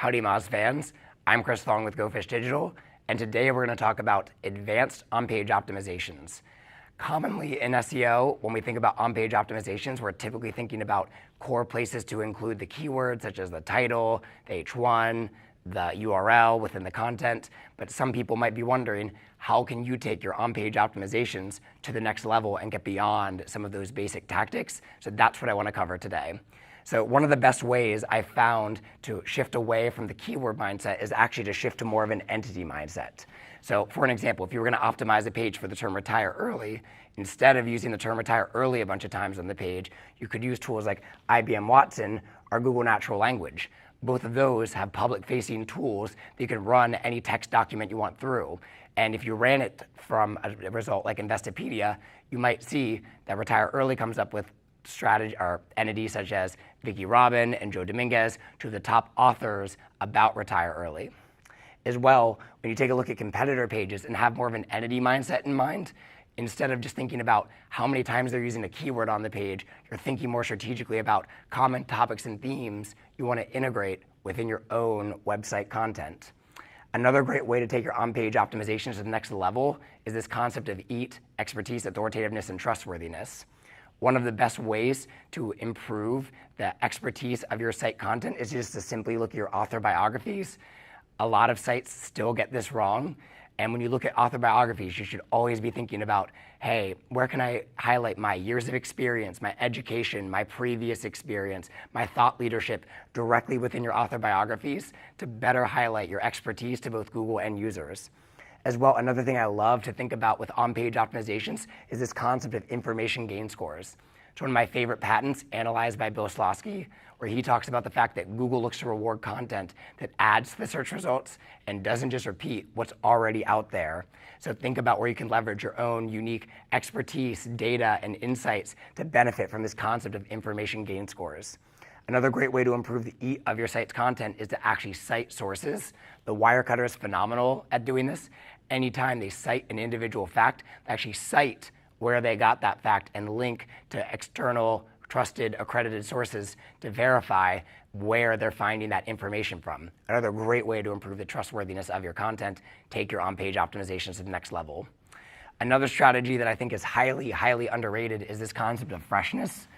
Howdy Moz fans, I'm Chris Thong with GoFish Digital, and today we're going to talk about advanced on-page optimizations. Commonly in SEO, when we think about on-page optimizations, we're typically thinking about core places to include the keywords such as the title, the H1, the URL within the content, but some people might be wondering, how can you take your on-page optimizations to the next level and get beyond some of those basic tactics? So that's what I want to cover today. So one of the best ways I found to shift away from the keyword mindset is actually to shift to more of an entity mindset. So for an example, if you were going to optimize a page for the term retire early, instead of using the term retire early a bunch of times on the page, you could use tools like IBM Watson or Google Natural Language. Both of those have public-facing tools that you can run any text document you want through. And if you ran it from a result like Investopedia, you might see that retire early comes up with strategy or entities such as Vicki Robin and Joe Dominguez, two of the top authors about retire early. As well, when you take a look at competitor pages and have more of an entity mindset in mind, instead of just thinking about how many times they're using a keyword on the page, you're thinking more strategically about common topics and themes you want to integrate within your own website content. Another great way to take your on-page optimizations to the next level is this concept of EAT, expertise, authoritativeness, and trustworthiness. One of the best ways to improve the expertise of your site content is just to simply look at your author biographies. A lot of sites still get this wrong. And when you look at author biographies, you should always be thinking about, hey, where can I highlight my years of experience, my education, my previous experience, my thought leadership directly within your author biographies to better highlight your expertise to both Google and users. As well, another thing I love to think about with on-page optimizations is this concept of information gain scores. It's one of my favorite patents, analyzed by Bill Slawski, where he talks about the fact that Google looks to reward content that adds to the search results and doesn't just repeat what's already out there. So think about where you can leverage your own unique expertise, data, and insights to benefit from this concept of information gain scores. Another great way to improve the EAT of your site's content is to actually cite sources. The Wirecutter is phenomenal at doing this. Anytime they cite an individual fact, they actually cite where they got that fact and link to external, trusted, accredited sources to verify where they're finding that information from. Another great way to improve the trustworthiness of your content, take your on-page optimizations to the next level. Another strategy that I think is highly, highly underrated is this concept of freshness.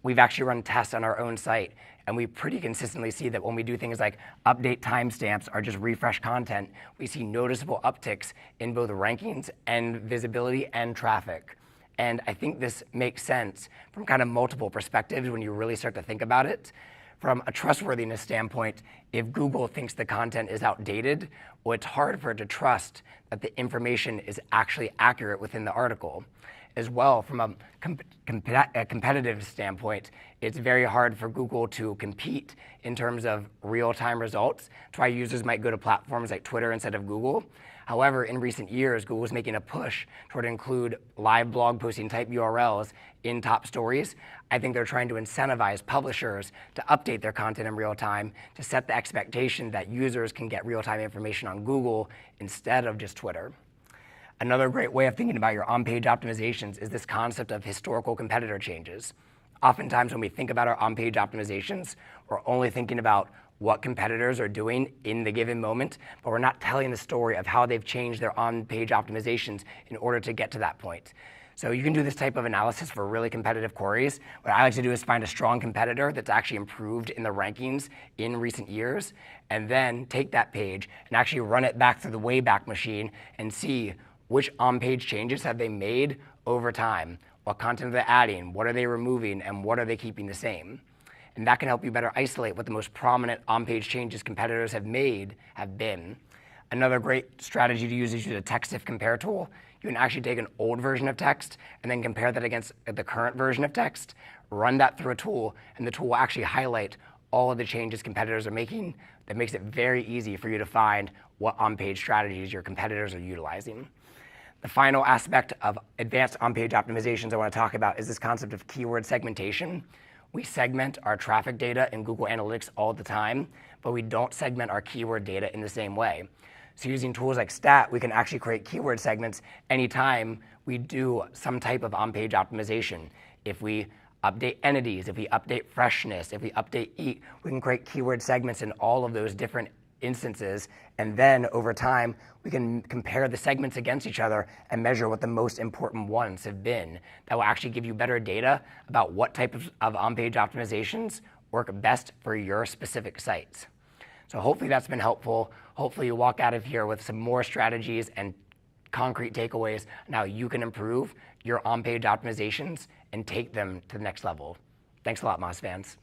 We've actually run tests on our own site, and we pretty consistently see that when we do things like update timestamps or just refresh content, we see noticeable upticks in both rankings and visibility and traffic. And I think this makes sense from kind of multiple perspectives when you really start to think about it. From a trustworthiness standpoint, if Google thinks the content is outdated, well, it's hard for it to trust that the information is actually accurate within the article. As well, from a competitive standpoint, it's very hard for Google to compete in terms of real-time results. That's why users might go to platforms like Twitter instead of Google. However, in recent years, Google is making a push toward include live blog posting type URLs in top stories. I think they're trying to incentivize publishers to update their content in real time to set the expectation that users can get real-time information on Google instead of just Twitter. Another great way of thinking about your on-page optimizations is this concept of historical competitor changes. Oftentimes when we think about our on-page optimizations, we're only thinking about what competitors are doing in the given moment, but we're not telling the story of how they've changed their on-page optimizations in order to get to that point. So you can do this type of analysis for really competitive queries. What I like to do is find a strong competitor that's actually improved in the rankings in recent years, and then take that page and actually run it back through the Wayback Machine and see which on-page changes have they made over time? What content are they adding? What are they removing? And what are they keeping the same? And that can help you better isolate what the most prominent on-page changes competitors have made have been. Another great strategy to use is use a text if compare tool. You can actually take an old version of text and then compare that against the current version of text, run that through a tool, and the tool will actually highlight all of the changes competitors are making. That makes it very easy for you to find what on-page strategies your competitors are utilizing. The final aspect of advanced on-page optimizations I want to talk about is this concept of keyword segmentation. We segment our traffic data in Google Analytics all the time, but we don't segment our keyword data in the same way. So using tools like Stat, we can actually create keyword segments anytime we do some type of on-page optimization. If we update entities, if we update freshness, if we update eat, we can create keyword segments in all of those different instances. And then over time, we can compare the segments against each other and measure what the most important ones have been. That will actually give you better data about what type of on-page optimizations work best for your specific sites. So hopefully that's been helpful. Hopefully you walk out of here with some more strategies and concrete takeaways on how you can improve your on-page optimizations and take them to the next level. Thanks a lot, Moz fans.